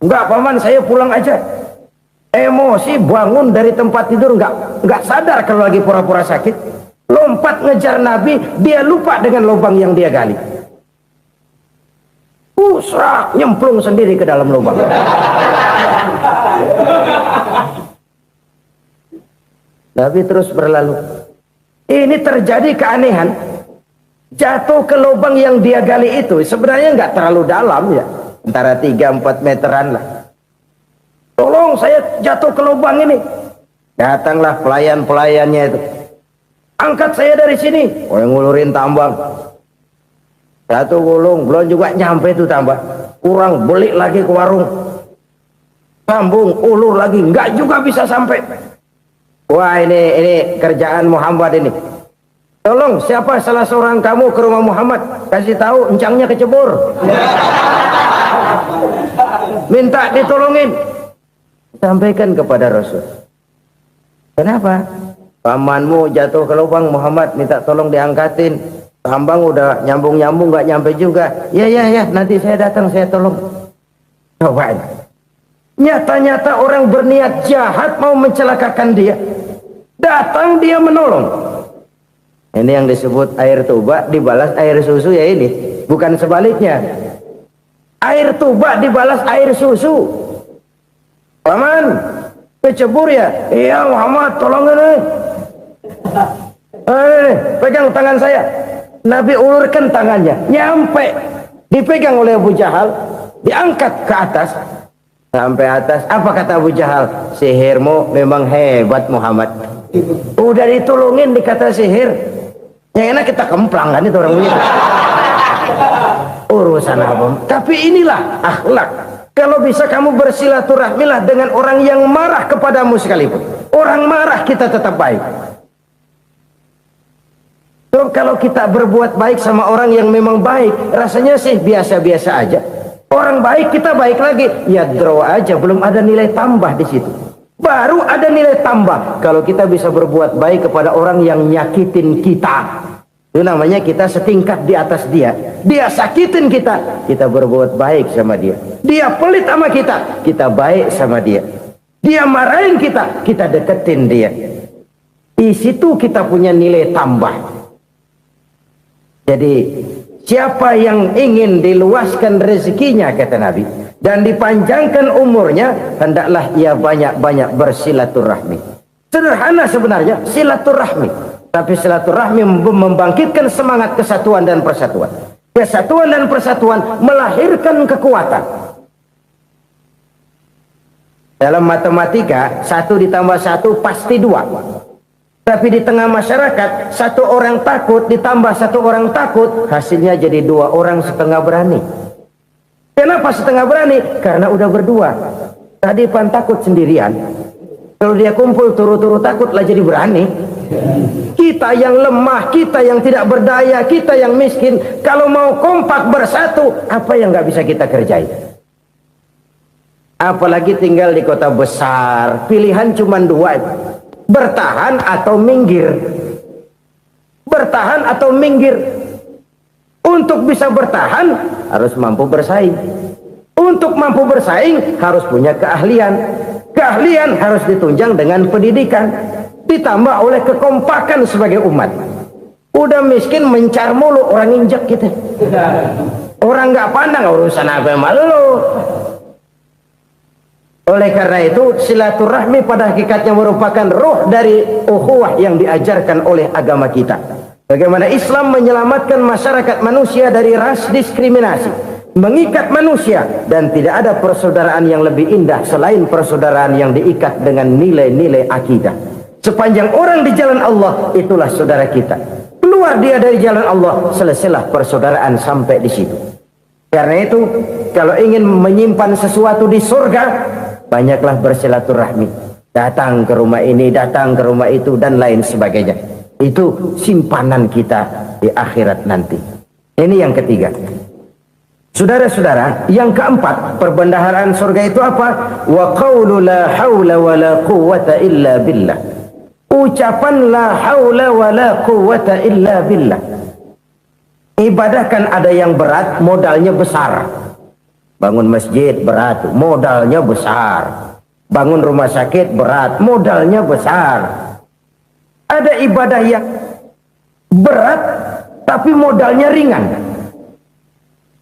Enggak paman, saya pulang aja. Emosi bangun dari tempat tidur, enggak sadar kalau lagi pura-pura sakit. Lompat ngejar Nabi, dia lupa dengan lubang yang dia gali. Usrak, nyemplung sendiri ke dalam lubang. Nabi terus berlalu. Ini terjadi keanehan. Jatuh ke lubang yang dia gali itu sebenarnya nggak terlalu dalam ya, antara 3-4 meteran lah. Tolong saya jatuh ke lubang ini. Datanglah pelayan-pelayannya itu. Angkat saya dari sini. Oh, yang ngulurin tambang. Satu gulung, belum juga nyampe itu tambang. Kurang, beli lagi ke warung. Sambung, ulur lagi, nggak juga bisa sampai. Wah, ini kerjaan Muhammad ini. Tolong, siapa salah seorang kamu ke rumah Muhammad, kasih tahu encangnya kecebur. Minta ditolongin. Sampaikan kepada Rasul. Kenapa? Pamanmu jatuh ke lubang, Muhammad minta tolong diangkatin. Tambang udah nyambung-nyambung nggak nyampe juga. Ya, nanti saya datang, saya tolong. Coba. Nyata-nyata orang berniat jahat mau mencelakakan dia. Datang dia menolong. Ini yang disebut air tuba dibalas air susu ya ini. Bukan sebaliknya. Air tuba dibalas air susu. Paman, kecebur ya? Iya Muhammad, tolong ini. Pegang tangan saya. Nabi ulurkan tangannya. Nyampe. Dipegang oleh Abu Jahal. Diangkat ke atas. Sampai atas. Apa kata Abu Jahal? Sihirmu memang hebat Muhammad. Udah ditolongin dikata sihir. Yang enak kita kemplang kan itu orang begitu. Urusan apa? Tapi inilah akhlak. Kalau bisa kamu bersilaturahmilah dengan orang yang marah kepadamu sekalipun. Orang marah kita tetap baik. So, kalau kita berbuat baik sama orang yang memang baik, rasanya sih biasa-biasa aja. Orang baik kita baik lagi, ya draw aja, belum ada nilai tambah di situ. Baru ada nilai tambah kalau kita bisa berbuat baik kepada orang yang nyakitin kita. Itu namanya kita setingkat di atas dia. Dia sakitin kita, kita berbuat baik sama dia. Dia pelit sama kita, kita baik sama dia. Dia marahin kita, kita deketin dia. Di situ kita punya nilai tambah. Jadi siapa yang ingin diluaskan rezekinya kata Nabi dan dipanjangkan umurnya, hendaklah ia banyak-banyak bersilaturahmi. Sederhana sebenarnya silaturahmi, tapi silaturahmi membangkitkan semangat kesatuan dan persatuan. Kesatuan dan persatuan melahirkan kekuatan. Dalam matematika 1 ditambah 1 pasti 2. Tapi di tengah masyarakat 1 orang takut ditambah 1 orang takut, hasilnya jadi 2 orang setengah berani. Kenapa setengah berani? Karena udah berdua. Tadi pan takut sendirian. Kalau dia kumpul turu-turu takutlah jadi berani. Kita yang lemah, kita yang tidak berdaya, kita yang miskin, kalau mau kompak bersatu, apa yang nggak bisa kita kerjain? Apalagi tinggal di kota besar, pilihan cuma 2. Bertahan atau minggir. Bertahan atau minggir. Untuk bisa bertahan harus mampu bersaing. Untuk mampu bersaing harus punya keahlian. Keahlian harus ditunjang dengan pendidikan, ditambah oleh kekompakan sebagai umat. Udah miskin mencar mulu, orang injek kita. Orang nggak pandang urusan apa malu. Oleh karena itu silaturahmi pada hakikatnya merupakan roh dari ukhuwah yang diajarkan oleh agama kita. Bagaimana Islam menyelamatkan masyarakat manusia dari ras diskriminasi, mengikat manusia, dan tidak ada persaudaraan yang lebih indah selain persaudaraan yang diikat dengan nilai-nilai akidah. Sepanjang orang di jalan Allah, itulah saudara kita. Keluar dia dari jalan Allah, selesailah persaudaraan sampai di situ. Karena itu, kalau ingin menyimpan sesuatu di surga, banyaklah bersilaturahmi. Datang ke rumah ini, datang ke rumah itu, dan lain sebagainya. Itu simpanan kita di akhirat nanti. Ini yang ketiga. Saudara-saudara, yang keempat, perbendaharaan surga itu apa? Wa qawlu la hawla wa la quwwata illa billah. Ucapan la hawla wa la quwwata illa billah. Ibadah kan ada yang berat, modalnya besar. Bangun masjid berat, modalnya besar. Bangun rumah sakit berat, modalnya besar. Ada ibadah yang berat, tapi modalnya ringan.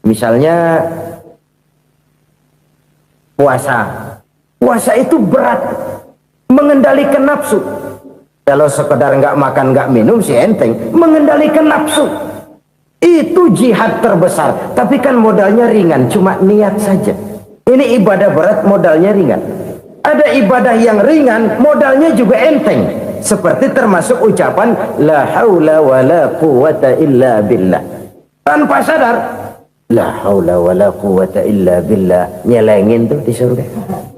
Misalnya puasa. Puasa itu berat, mengendalikan nafsu. Kalau sekedar nggak makan nggak minum sih enteng, mengendalikan nafsu itu jihad terbesar. Tapi kan modalnya ringan, cuma niat saja. Ini ibadah berat, modalnya ringan. Ada ibadah yang ringan, modalnya juga enteng. Seperti termasuk ucapan la haula wa la quwwata illa billah. Tanpa sadar, la haula wa la quwwata illa billah. Nyelengin tuh di surga.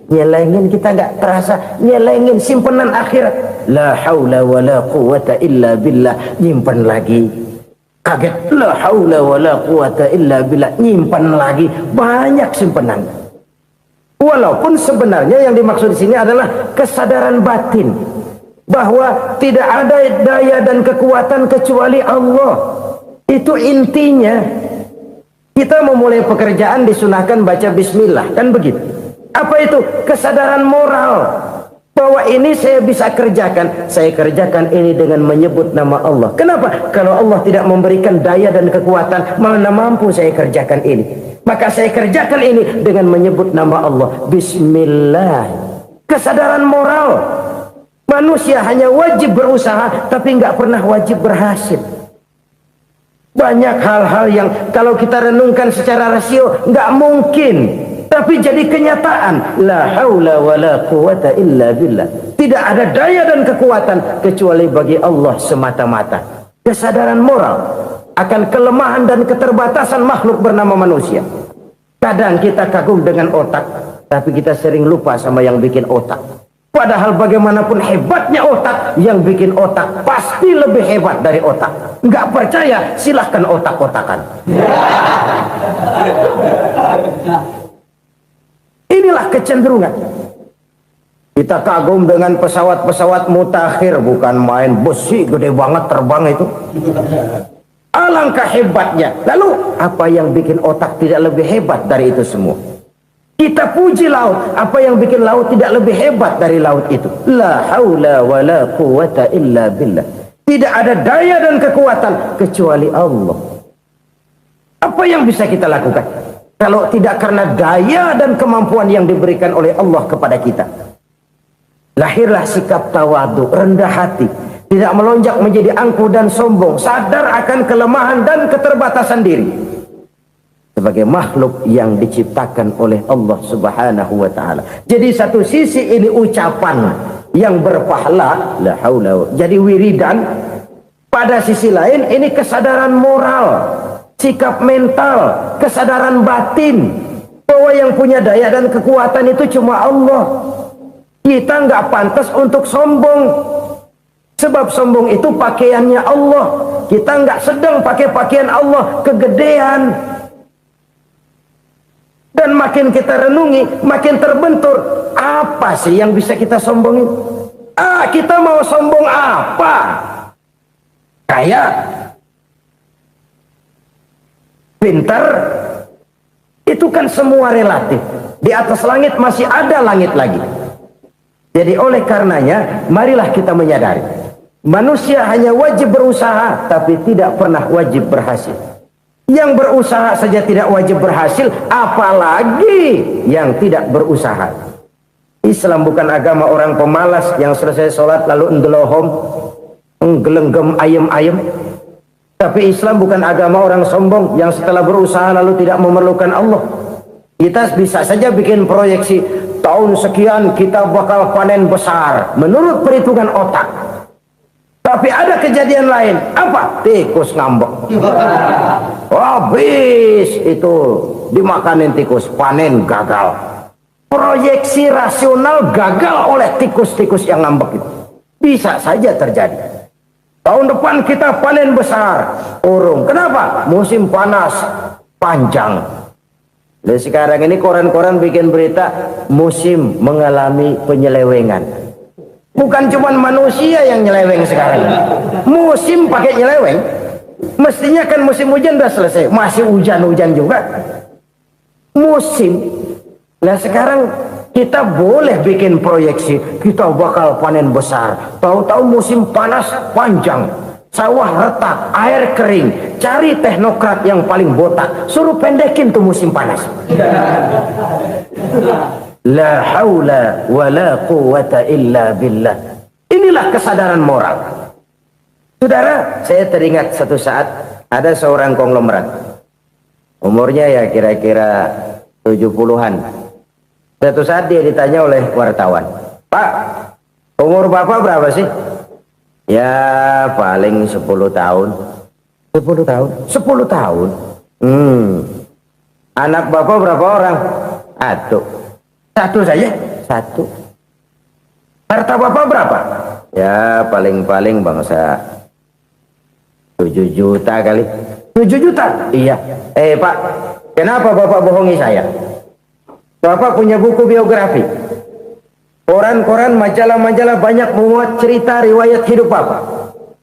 Nyelengin, kita nggak terasa. Nyelengin simpenan akhirat. La haula wa la quwwata illa billah. Nyimpan lagi. Kaget, la haula wa la quwwata illa billah. Nyimpan lagi. Banyak simpenan. Walaupun sebenarnya yang dimaksud di sini adalah kesadaran batin. Bahwa tidak ada daya dan kekuatan kecuali Allah. Itu intinya. Kita memulai pekerjaan disunahkan baca bismillah, kan begitu. Apa itu? Kesadaran moral. Bahwa ini saya bisa kerjakan, saya kerjakan ini dengan menyebut nama Allah. Kenapa? Kalau Allah tidak memberikan daya dan kekuatan, mana mampu saya kerjakan ini. Maka saya kerjakan ini dengan menyebut nama Allah. Bismillah. Kesadaran moral. Manusia hanya wajib berusaha, tapi nggak pernah wajib berhasil. Banyak hal-hal yang kalau kita renungkan secara rasio nggak mungkin, tapi jadi kenyataan. La haula wa la quwata illa billah. Tidak ada daya dan kekuatan kecuali bagi Allah semata-mata. Kesadaran moral akan kelemahan dan keterbatasan makhluk bernama manusia. Kadang kita kagum dengan otak, tapi kita sering lupa sama yang bikin otak. Padahal bagaimanapun hebatnya otak, yang bikin otak pasti lebih hebat dari otak. Nggak percaya, silahkan otak-otakan. Inilah kecenderungan. Kita kagum dengan pesawat-pesawat mutakhir, bukan main, besi gede banget terbang itu. Alangkah hebatnya. Lalu apa yang bikin otak tidak lebih hebat dari itu semua? Kita puji laut, apa yang bikin laut tidak lebih hebat dari laut itu? La haula wa la quwata illa billah. Tidak ada daya dan kekuatan kecuali Allah. Apa yang bisa kita lakukan kalau tidak karena daya dan kemampuan yang diberikan oleh Allah kepada kita? Lahirlah sikap tawadu, rendah hati, tidak melonjak menjadi angkuh dan sombong, sadar akan kelemahan dan keterbatasan diri sebagai makhluk yang diciptakan oleh Allah Subhanahu wa taala. Jadi satu sisi ini ucapan yang berpahala, la haula, jadi wiridan. Pada sisi lain ini kesadaran moral, sikap mental, kesadaran batin bahwa yang punya daya dan kekuatan itu cuma Allah. Kita nggak pantas untuk sombong, sebab sombong itu pakaiannya Allah. Kita nggak sedang pakai pakaian Allah, kegedean. Dan makin kita renungi, makin terbentur. Apa sih yang bisa kita sombongin? Kita mau sombong apa? Kaya, pintar, itu kan semua relatif. Di atas langit masih ada langit lagi. Jadi oleh karenanya, marilah kita menyadari, manusia hanya wajib berusaha, tapi tidak pernah wajib berhasil. Yang berusaha saja tidak wajib berhasil, apalagi yang tidak berusaha. Islam bukan agama orang pemalas yang selesai sholat lalu endelohom, nggelenggem ayem-ayem. Tapi Islam bukan agama orang sombong yang setelah berusaha lalu tidak memerlukan Allah. Kita bisa saja bikin proyeksi, tahun sekian kita bakal panen besar menurut perhitungan otak. Tapi ada kejadian lain. Apa? Tikus ngambek. Habis itu dimakanin tikus, panen gagal. Proyeksi rasional gagal oleh tikus-tikus yang ngambek itu. Bisa saja terjadi. Tahun depan kita panen besar, urung. Kenapa? Musim panas panjang. Dan sekarang ini koran-koran bikin berita musim mengalami penyelewengan. Bukan cuma manusia yang nyeleweng sekarang. Musim pakai nyeleweng. Mestinya kan musim hujan udah selesai, masih hujan-hujan juga. Musim. Nah sekarang kita boleh bikin proyeksi, kita bakal panen besar. Tahu-tahu musim panas panjang, sawah retak, air kering. Cari teknokrat yang paling botak, suruh pendekin tuh musim panas. La haula wa la quwata illa billah. Inilah kesadaran moral. Saudara, saya teringat satu saat ada seorang konglomerat. Umurnya ya kira-kira 70-an. Satu saat dia ditanya oleh wartawan, "Pak, umur Bapak berapa sih?" "Ya paling 10 tahun." 10 tahun? 10 tahun? Anak Bapak berapa orang? Satu saja? Satu. Harta Bapak berapa? Ya paling-paling bangsa 7 juta kali. 7 juta? Iya. Pak, kenapa Bapak bohongi saya? Bapak punya buku biografi. Koran-koran, majalah-majalah banyak memuat cerita riwayat hidup Bapak.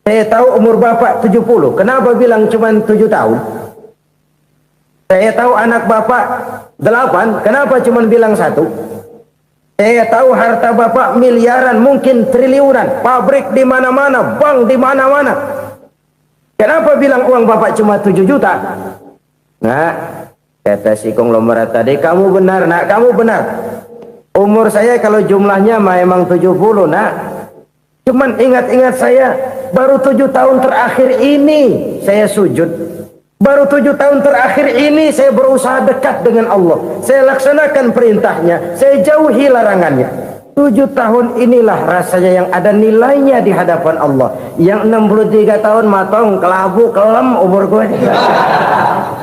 Saya tahu umur Bapak 70. Kenapa bilang cuma 7 tahun? Saya tahu anak Bapak 8. Kenapa cuma bilang 1? Saya tahu harta bapak miliaran, mungkin triliunan, pabrik di mana-mana, bank di mana-mana. Kenapa bilang uang bapak cuma 7 juta? Nah, kata si konglomerat tadi, kamu benar nak, kamu benar. Umur saya kalau jumlahnya memang 70 nak. Cuman ingat-ingat saya, baru 7 tahun terakhir ini saya sujud. Baru 7 tahun terakhir ini saya berusaha dekat dengan Allah. Saya laksanakan perintahnya, saya jauhi larangannya. 7 tahun inilah rasanya yang ada nilainya di hadapan Allah. Yang 63 tahun matong, kelabu, kelem umur gue.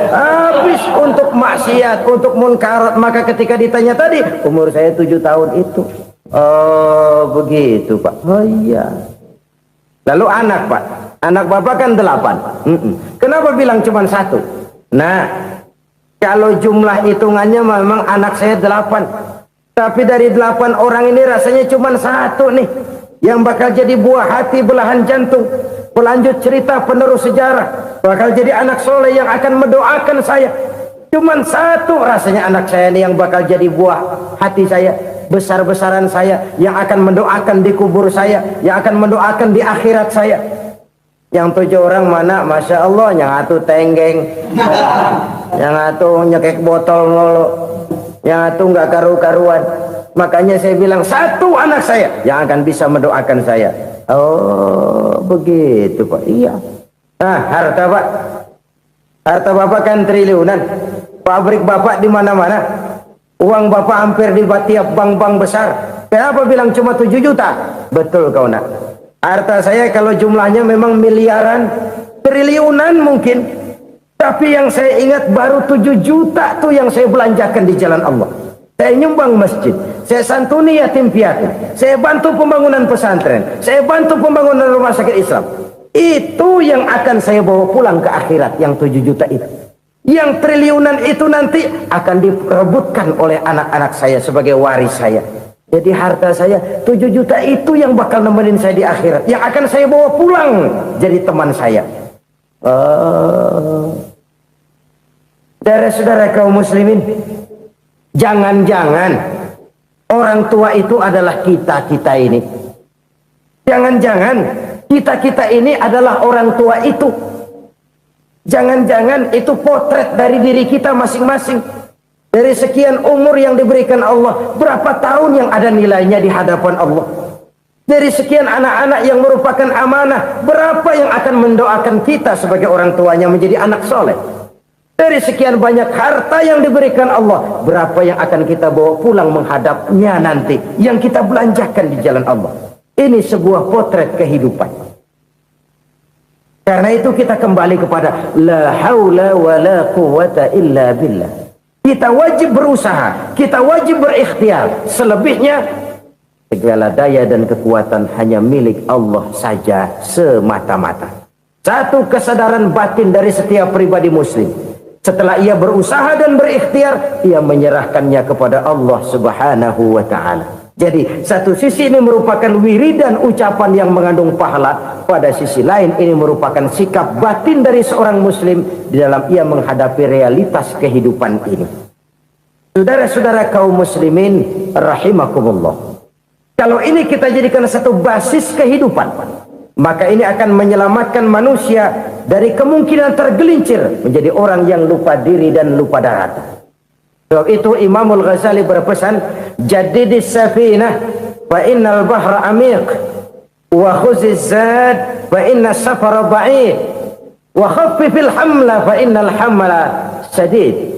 Habis untuk maksiat, untuk munkarat. Maka ketika ditanya tadi, umur saya 7 tahun itu. Oh begitu Pak. Oh iya. Lalu anak Pak, anak bapak kan 8. Kenapa bilang cuma 1? Nah, kalau jumlah hitungannya memang anak saya 8. Tapi dari 8 orang ini rasanya cuma 1 nih yang bakal jadi buah hati, belahan jantung, pelanjut cerita, penerus sejarah, bakal jadi anak soleh yang akan mendoakan saya. Cuma 1 rasanya anak saya ini yang bakal jadi buah hati saya, besar-besaran saya, yang akan mendoakan di kubur saya, yang akan mendoakan di akhirat saya. Yang 7 orang mana, masya Allah, yang 1 tenggeng, yang 1 nyekek botol mulu, yang 1 nggak karu-karuan. Makanya saya bilang 1 anak saya yang akan bisa mendoakan saya. Oh begitu Pak. Iya. Nah harta Pak, harta bapak kan triliunan, pabrik bapak di mana-mana, uang bapak hampir di tiap bank-bank besar. Kenapa bilang cuma 7 juta? Betul kau nak. Harta saya kalau jumlahnya memang miliaran, triliunan mungkin. Tapi yang saya ingat baru 7 juta tuh yang saya belanjakan di jalan Allah. Saya nyumbang masjid, saya santuni yatim piatu, saya bantu pembangunan pesantren, saya bantu pembangunan rumah sakit Islam. Itu yang akan saya bawa pulang ke akhirat, yang 7 juta itu. Yang triliunan itu nanti akan diperebutkan oleh anak-anak saya sebagai waris saya. Jadi harta saya 7 juta itu yang bakal nemenin saya di akhirat, yang akan saya bawa pulang jadi teman saya. Saudara-saudara kaum muslimin, jangan-jangan orang tua itu adalah kita-kita ini. Jangan-jangan kita-kita ini adalah orang tua itu. Jangan-jangan itu potret dari diri kita masing-masing. Dari sekian umur yang diberikan Allah, berapa tahun yang ada nilainya di hadapan Allah? Dari sekian anak-anak yang merupakan amanah, berapa yang akan mendoakan kita sebagai orang tuanya menjadi anak soleh? Dari sekian banyak harta yang diberikan Allah, berapa yang akan kita bawa pulang menghadapnya nanti, yang kita belanjakan di jalan Allah? Ini sebuah potret kehidupan. Karena itu kita kembali kepada la haula wa la quwata illa billah. Kita wajib berusaha, kita wajib berikhtiar. Selebihnya segala daya dan kekuatan hanya milik Allah saja semata-mata. Satu kesadaran batin dari setiap pribadi muslim. Setelah ia berusaha dan berikhtiar, ia menyerahkannya kepada Allah Subhanahu wa ta'ala. Jadi satu sisi ini merupakan wiridan ucapan yang mengandung pahala, pada sisi lain ini merupakan sikap batin dari seorang muslim di dalam ia menghadapi realitas kehidupan ini. Saudara-saudara kaum muslimin rahimakumullah, kalau ini kita jadikan satu basis kehidupan, maka ini akan menyelamatkan manusia dari kemungkinan tergelincir menjadi orang yang lupa diri dan lupa darat. Sebab itu Imamul Ghazali berpesan, jadidis safinah fa innal bahra amiq wa khuziz zad fa inna safara ba'id wa khaffifil hamla fa innal hamla sadid.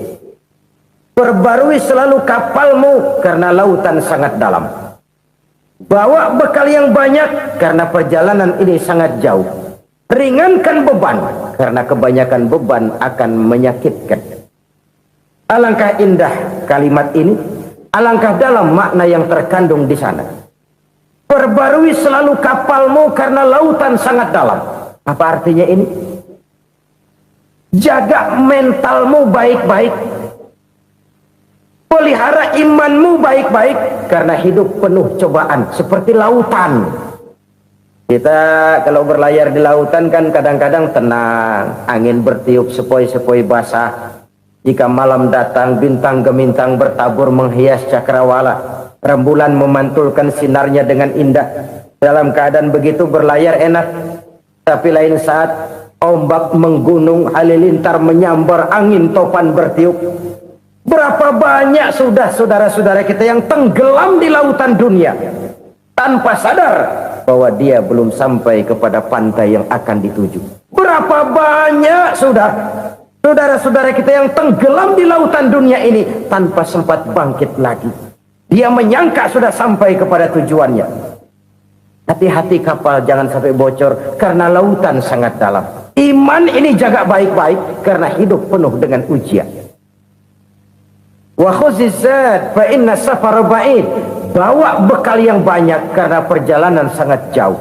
Perbarui selalu kapalmu karena lautan sangat dalam. Bawa bekal yang banyak karena perjalanan ini sangat jauh. Ringankan beban karena kebanyakan beban akan menyakitkan. Alangkah indah kalimat ini, alangkah dalam makna yang terkandung di sana. Perbarui selalu kapalmu karena lautan sangat dalam. Apa artinya ini? Jaga mentalmu baik-baik. Pelihara imanmu baik-baik karena hidup penuh cobaan seperti lautan. Kita kalau berlayar di lautan kan kadang-kadang tenang, angin bertiup sepoi-sepoi basah. Jika malam datang bintang gemintang bertabur menghias cakrawala. Rembulan memantulkan sinarnya dengan indah. Dalam keadaan begitu berlayar enak. Tapi lain saat ombak menggunung, halilintar menyambar, angin topan bertiup. Berapa banyak sudah saudara-saudara kita yang tenggelam di lautan dunia tanpa sadar bahwa dia belum sampai kepada pantai yang akan dituju. Berapa banyak sudah saudara-saudara kita yang tenggelam di lautan dunia ini tanpa sempat bangkit lagi. Dia menyangka sudah sampai kepada tujuannya. Hati-hati kapal jangan sampai bocor karena lautan sangat dalam. Iman ini jaga baik-baik karena hidup penuh dengan ujian. Wa khuzizat fa inna safara ba'id. Bawa bekal yang banyak karena perjalanan sangat jauh.